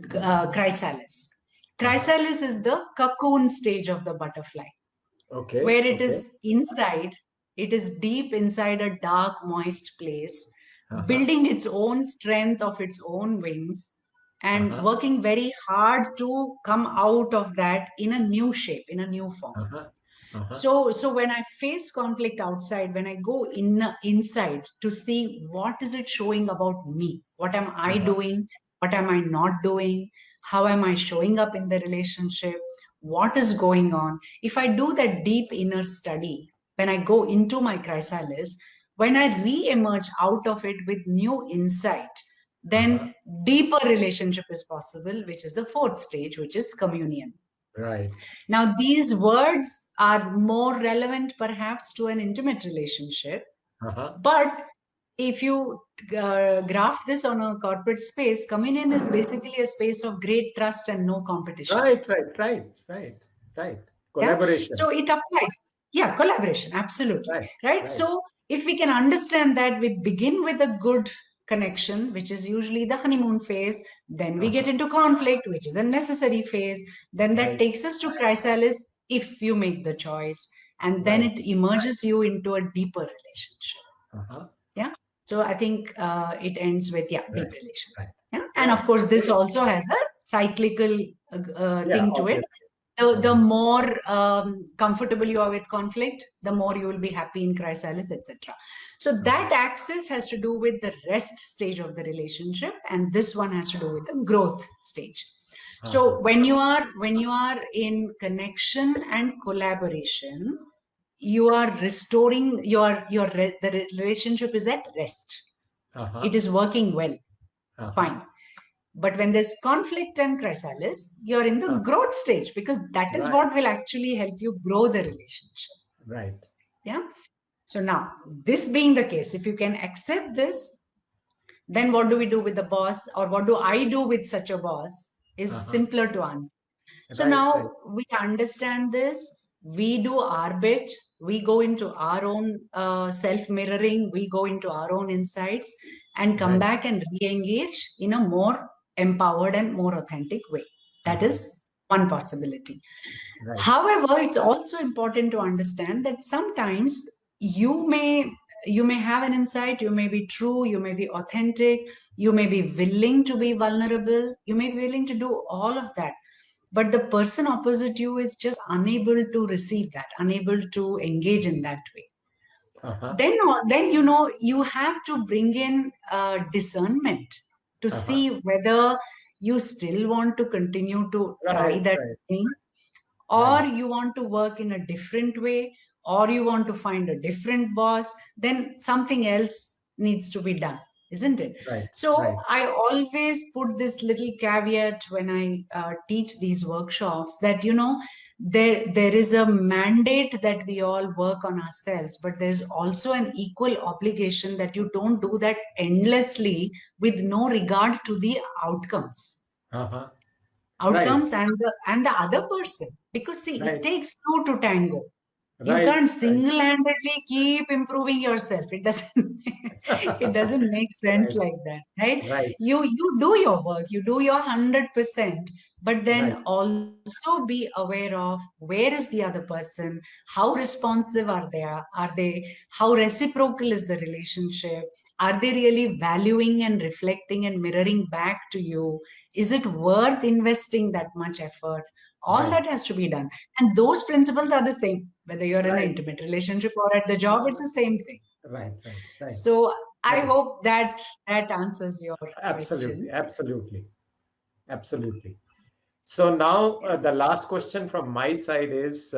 chrysalis. Chrysalis is the cocoon stage of the butterfly, where it is inside. It is deep inside a dark, moist place, building its own strength of its own wings, and working very hard to come out of that in a new shape, in a new form. So when I face conflict outside, when I go inside to see what is it showing about me, what am I doing, what am I not doing, how am I showing up in the relationship, what is going on. If I do that deep inner study, when I go into my chrysalis, when I re-emerge out of it with new insight, then deeper relationship is possible, which is the fourth stage, which is communion. Right. Now, these words are more relevant perhaps to an intimate relationship, but if you graph this on a corporate space, communion is basically a space of great trust and no competition. Right. Collaboration. Yeah? So it applies. Yeah, collaboration, absolutely. Right. So if we can understand that, we begin with a good connection, which is usually the honeymoon phase. Then we get into conflict, which is a necessary phase. Then that takes us to chrysalis if you make the choice. And then it emerges you into a deeper relationship. Yeah. So I think it ends with, deep relationship. Yeah. And of course, this also has a cyclical thing to it. The more comfortable you are with conflict, the more you will be happy in chrysalis, etc. So that axis has to do with the rest stage of the relationship, and this one has to do with the growth stage. So when you are in connection and collaboration, you are restoring the relationship is at rest. It is working well, fine. But when there's conflict and chrysalis, you're in the growth stage, because that is what will actually help you grow the relationship. Right. Yeah. So now, this being the case, if you can accept this, Then what do we do with the boss, or what do I do with such a boss, is Uh-huh. simpler to answer. So Right, right. now we understand this, we do our bit, we go into our own self mirroring, we go into our own insights and come Right. back and re engage in a more empowered and more authentic way. That Uh-huh. is one possibility. Right. However, it's also important to understand that sometimes you may you may have an insight, you may be true, you may be authentic, you may be willing to be vulnerable, you may be willing to do all of that, but the person opposite you is just unable to receive that, unable to engage in that way. Uh-huh. Then you have to bring in discernment to Uh-huh. see whether you still want to continue to try Right, that right, thing, or right, you want to work in a different way, or you want to find a different boss. Then something else needs to be done, isn't it? right, So right. I always put this little caveat when I teach these workshops, that there is a mandate that we all work on ourselves, but there's also an equal obligation that you don't do that endlessly with no regard to the outcomes Uh-huh. Right, outcomes and the other person, because see, it right, takes two to tango. You right, can't right, single-handedly keep improving yourself. It doesn't it doesn't make sense right, like that, right? right, You do your work, you do your 100%, but right, then also be aware of where is the other person, how responsive are they, how reciprocal is the relationship, are they really valuing and reflecting and mirroring back to you, is it worth investing that much effort? All right, that has to be done. And those principles are the same, whether you're in an right, intimate relationship or at the job, it's the same thing. right, right, right. So I Right. hope that answers your Absolutely, question. absolutely, absolutely. So now the last question from my side is,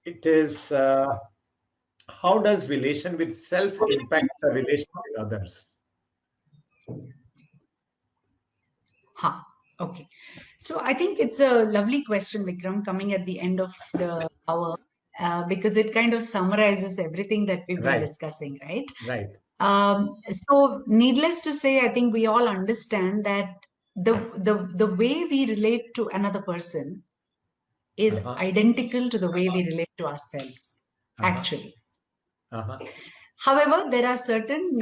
it is, how does relation with self impact the relation with others? Huh. Okay. So I think it's a lovely question, Vikram, coming at the end of the hour, because it kind of summarizes everything that we've been Right, discussing, right? right. So needless to say, I think we all understand that the way we relate to another person is Uh-huh, identical to the way we relate to ourselves, uh-huh, actually. uh-huh. However, there are certain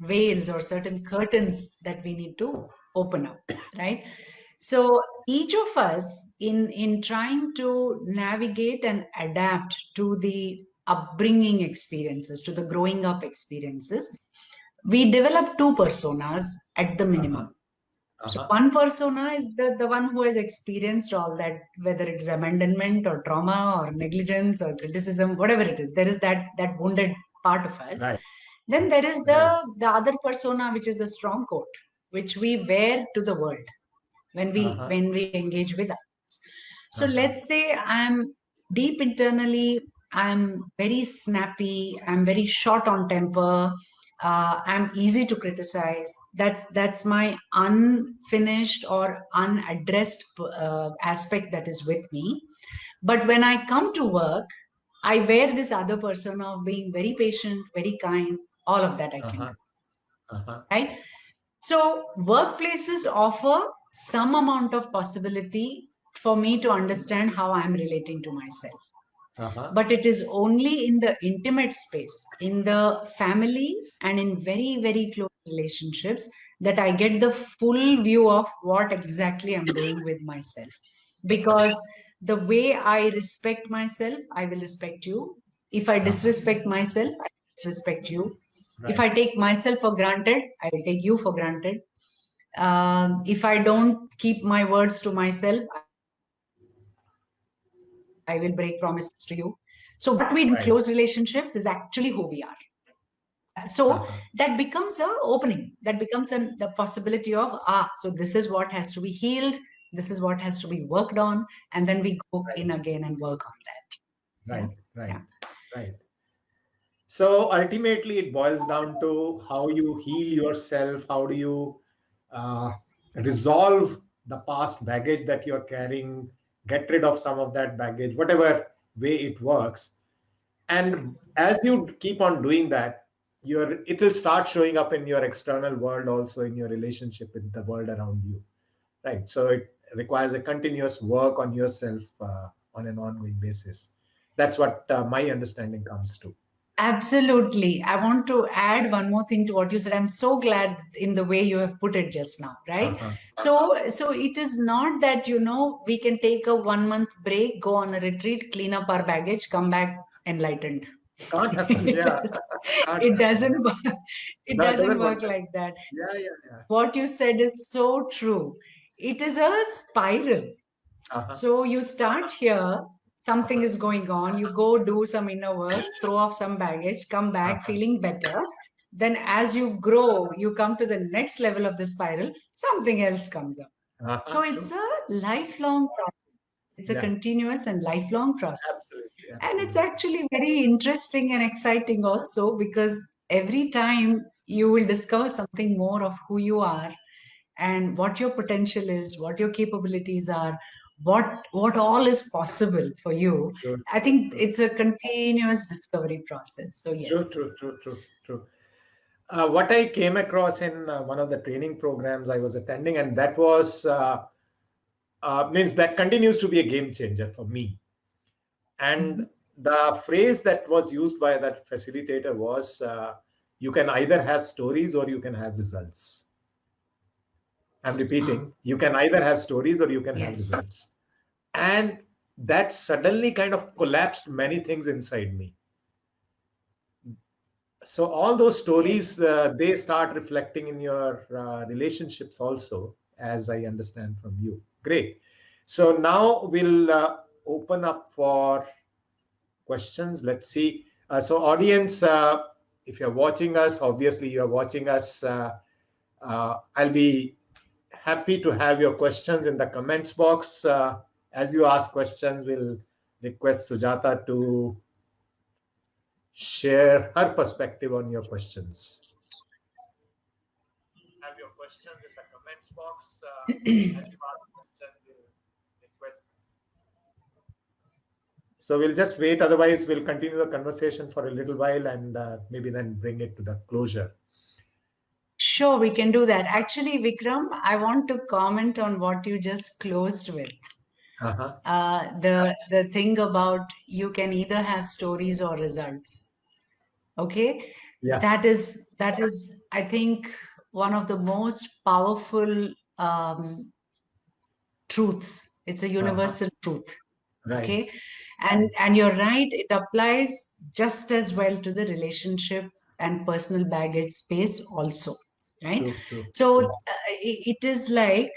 veils or certain curtains that we need to open up, right? So each of us, in trying to navigate and adapt to the upbringing experiences, to the growing up experiences, we develop two personas at the Uh-huh. minimum. So Uh-huh. one persona is the one who has experienced all that, whether it's abandonment or trauma or negligence or criticism, whatever it is. There is that wounded part of us. Right. Then there is Right. the other persona, which is the strong coat, which we wear to the world when we Uh-huh. when we engage with others. So Uh-huh. let's say I'm deep internally, I'm very snappy, I'm very short on temper, I'm easy to criticize. That's my unfinished or unaddressed aspect that is with me. But when I come to work, I wear this other persona of being very patient, very kind. All of that I can do, Uh-huh. Uh-huh. right? So workplaces offer some amount of possibility for me to understand how I'm relating to myself. Uh-huh. But it is only in the intimate space, in the family, and in very, very close relationships that I get the full view of what exactly I'm doing with myself. Because the way I respect myself, I will respect you. If I Uh-huh. disrespect myself, I disrespect you. If Right. I take myself for granted, I will take you for granted. If I don't keep my words to myself, I will break promises to you. So, what we do in close relationships is actually who we Right. are. So that Uh-huh. becomes a opening. That becomes the possibility of so this is what has to be healed. This is what has to be worked on, and then we go Right. in again and work on that. Yeah, Right. Right. yeah, Right. So ultimately, it boils down to how you heal yourself. How do you uh, resolve the past baggage that you're carrying, get rid of some of that baggage, whatever way it works. And yes, as you keep on doing that, it will start showing up in your external world, also in your relationship with the world around you, right? So it requires a continuous work on yourself on an ongoing basis. That's what my understanding comes to. Absolutely. I want to add one more thing to what you said. I'm so glad in the way you have put it just now, right? Uh-huh. So it is not that, we can take a 1 month break, go on a retreat, clean up our baggage, come back enlightened. Can't happen. Yeah. Can't It happen. doesn't work. It That doesn't doesn't work. work like that. Yeah, yeah, yeah. What you said is so true. It is a spiral. Uh-huh. So you start here, something Uh-huh. is going on, you go do some inner work, throw off some baggage, come back Uh-huh. feeling better. Then as you grow, you come to the next level of the spiral, something else comes up. Uh-huh. So it's True. a lifelong process. It's a Yeah. continuous and lifelong process. Absolutely. And it's Absolutely. actually very interesting and exciting also, because every time you will discover something more of who you are and what your potential is, what your capabilities are, what all is possible for you. True. I True. think True. it's a continuous discovery process. So True. yes. True. True. True. True. What I came across in one of the training programs I was attending, and that was means that continues to be a game changer for me. And Mhm. the phrase that was used by that facilitator was, you can either have stories or you can have results. I'm Ah, repeating, you can either have stories or you can have yes. results. And that suddenly kind of collapsed many things inside me. So all those stories, Yes. they start reflecting in your relationships also, as I understand from you. Great. So now we'll open up for questions. Let's see. So audience, if you're watching us, obviously you're watching us. I'll be happy to have your questions in the comments box. As you ask questions, we'll request Sujata to share her perspective on your questions. Have your questions in the comments box. As you ask questions, we'll request. So we'll just wait. Otherwise, we'll continue the conversation for a little while and maybe then bring it to the closure. Sure, we can do that. Actually, Vikram, I want to comment on what you just closed with. Uh-huh. The thing about you can either have stories or results. Okay, Yeah. that is I think one of the most powerful truths. It's a Uh-huh. universal truth. Right. Okay, and you're right, it applies just as well to the relationship and personal baggage space also, right? True. True. So True. it is like,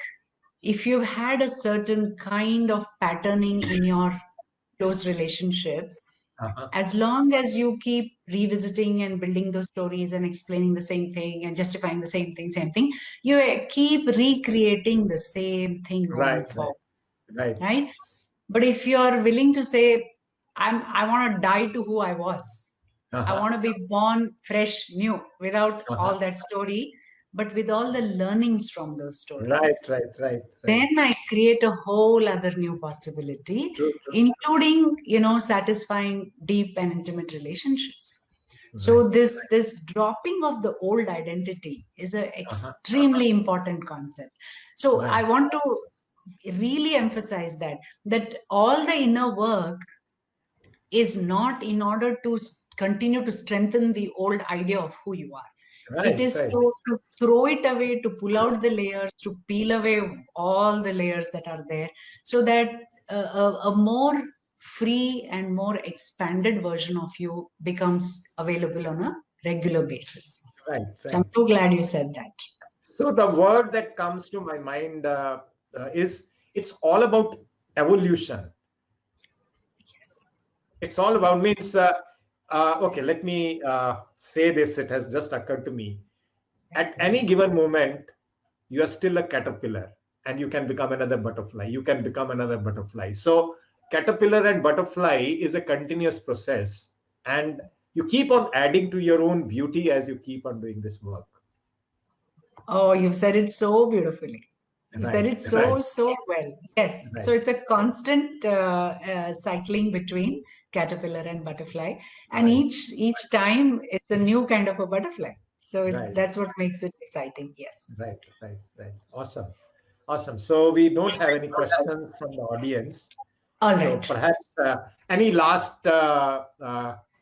if you've had a certain kind of patterning in your close relationships, Uh-huh. as long as you keep revisiting and building those stories and explaining the same thing and justifying the same thing, you keep recreating the same thing Right. going Right. forward, Right. right? But if you're willing to say, I want to die to who I was, I Uh-huh. want to be born fresh, new, without Uh-huh. all that story, but with all the learnings from those Right. stories, Right. Right. Right. then I create a whole other new possibility, True. True. including, satisfying deep and intimate relationships. Right. So this dropping of the old identity is an Uh-huh. extremely important concept. So I Right. want to really emphasize that all the inner work is not in order to continue to strengthen the old idea of who you are. It Right. is Right. to throw it away, to pull out the layers, to peel away all the layers that are there, so that a more free and more expanded version of you becomes available on a regular basis. Right. So I'm Right. so glad you said that. So the word that comes to my mind is, it's all about evolution. It's all about means. Okay, let me say this. It has just occurred to me. At any given moment, you are still a caterpillar, and you can become another butterfly. You can become another butterfly. So caterpillar and butterfly is a continuous process, and you keep on adding to your own beauty as you keep on doing this work. Oh, you said it so beautifully. You said Right, it so, right, so well. Yes. So right, it's a constant cycling between caterpillar and butterfly, and right, each time it's a new kind of a butterfly. So right, that's what makes it exciting. Yes. right, right, right. Awesome. Awesome. So we don't have any questions from the audience. All So right. perhaps any last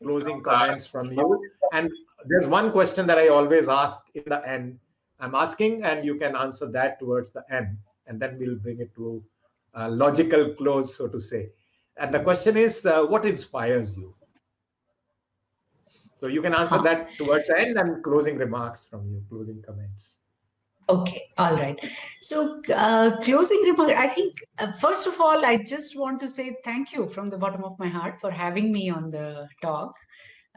closing comments from you? And there's one question that I always ask in the end. I'm asking, and you can answer that towards the end, and then we'll bring it to a logical close, so to say. And the question is, what inspires you? So you can answer Huh. that towards the end and closing remarks from you, closing comments. Okay, all right. So, closing remark, I think, first of all, I just want to say thank you from the bottom of my heart for having me on the talk.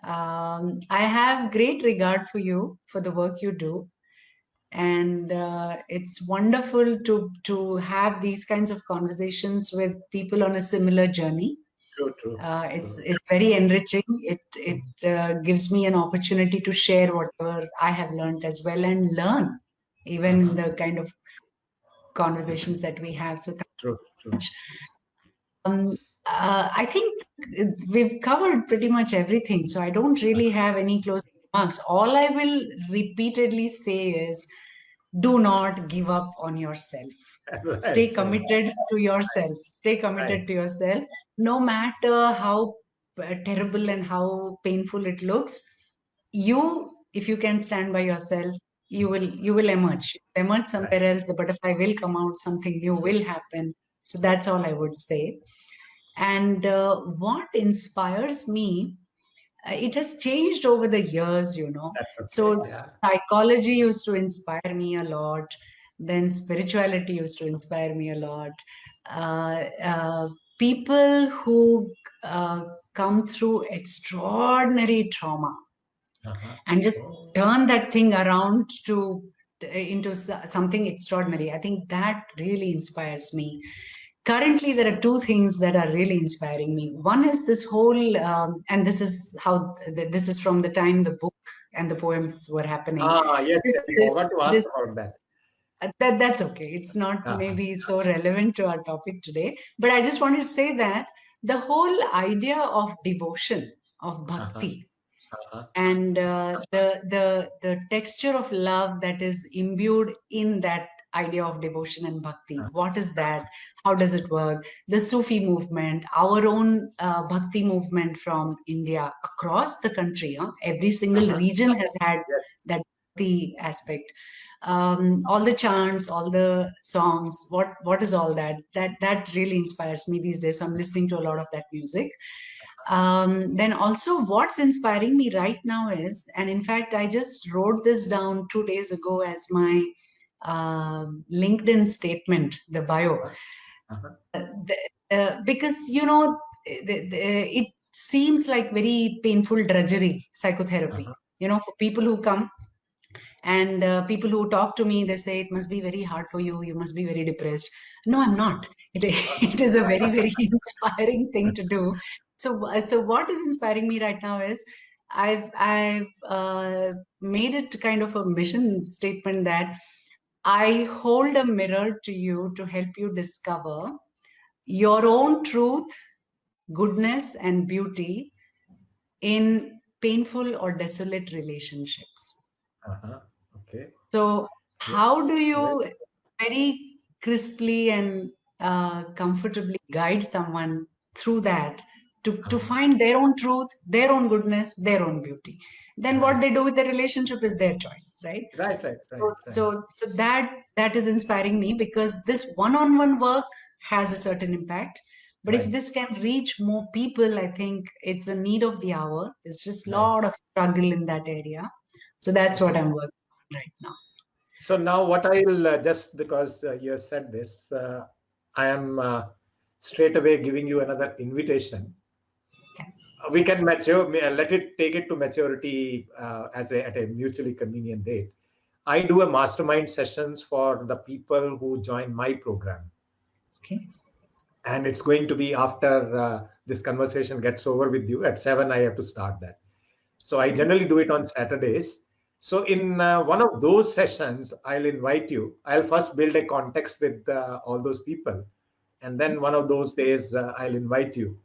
I have great regard for you, for the work you do. And it's wonderful to have these kinds of conversations with people on a similar journey. True, true, true. It's very enriching. It gives me an opportunity to share whatever I have learned as well and learn even in Uh-huh. the kind of conversations that we have. So thank True, you true. much. Um, I think we've covered pretty much everything, so I don't really have any closing remarks. All I will repeatedly say is do not give up on yourself. Stay Right, right, committed to yourself. Stay right, committed to yourself. No matter how terrible and how painful it looks, if you can stand by yourself, you will emerge. Emerge right. somewhere else. The butterfly will come out. Something new True. will happen. So that's all I would say. And what inspires me, it has changed over the years, you know. That's okay. So Yeah. psychology used to inspire me a lot. Then spirituality used to inspire me a lot. Uh, uh, People who uh, come through extraordinary trauma Uh-huh. and just Oh, turn that thing around to into something extraordinary. I think that really inspires me. Currently, there are two things that are really inspiring me. One is this whole, and this is how this is from the time the book and the poems were happening. yes, This, I this, forgot to ask this about that. that's okay. It's not Uh-huh. maybe so relevant to our topic today, but I just wanted to say that the whole idea of devotion, of Uh-huh. bhakti, Uh-huh. and the texture of love that is imbued in that idea of devotion and bhakti. What is that? How does it work? The Sufi movement, our own bhakti movement from India across the country, every single Uh-huh. region has had Yes. that bhakti aspect. All the chants, all the songs, what is all that? That really inspires me these days. So I'm listening to a lot of that music. Then also what's inspiring me right now is, and in fact, I just wrote this down 2 days ago as my LinkedIn statement, the bio, Uh-huh. Uh-huh. because it seems like very painful drudgery psychotherapy. Uh-huh. For people who come and people who talk to me, they say it must be very hard for you. You must be very depressed. No, I'm not. It is a very, very inspiring thing to do. So what is inspiring me right now is I've made it kind of a mission statement that I hold a mirror to you to help you discover your own truth, goodness, and beauty in painful or desolate relationships. Uh-huh. Okay. So, Yes. how do Well, you very crisply and comfortably guide someone through that to uh-huh. find their own truth, their own goodness, their own beauty? Then what Right. they do with the relationship is their choice, right? Right, right, right, So, right, so, so that is inspiring me because this one-on-one work has a certain impact. But if right, this can reach more people, I think it's the need of the hour. There's just a right. lot of struggle in that area. So that's what Okay. I'm working on right now. So now what I'll just because you have said this, I am straight away giving you another invitation. Yeah. We can let it take it to maturity at a mutually convenient date. I do a mastermind sessions for the people who join my program, Okay. and it's going to be after this conversation gets over with you at 7. I have to start that. So I generally do it on Saturdays, So in one of those sessions, I'll invite you. I'll first build a context with all those people, and then one of those days I'll invite you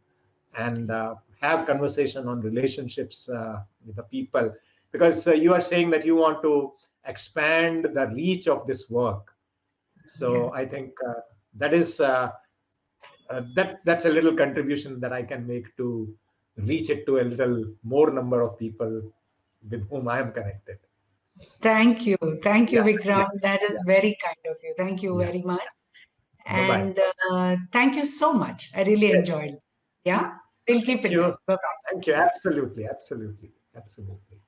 and have conversation on relationships with the people, because you are saying that you want to expand the reach of this work. Yeah. So I think that is that's a little contribution that I can make to reach it to a little more number of people with whom I am connected. Thank you. Thank you, Yeah, yeah, Vikram. That is yeah, very kind of you. Thank you yeah. very much. Bye bye. And thank you so much. I really Yes. enjoyed it. Yeah. We'll keep Thank in touch. you. Bye bye. Thank you. Absolutely. Absolutely. Absolutely.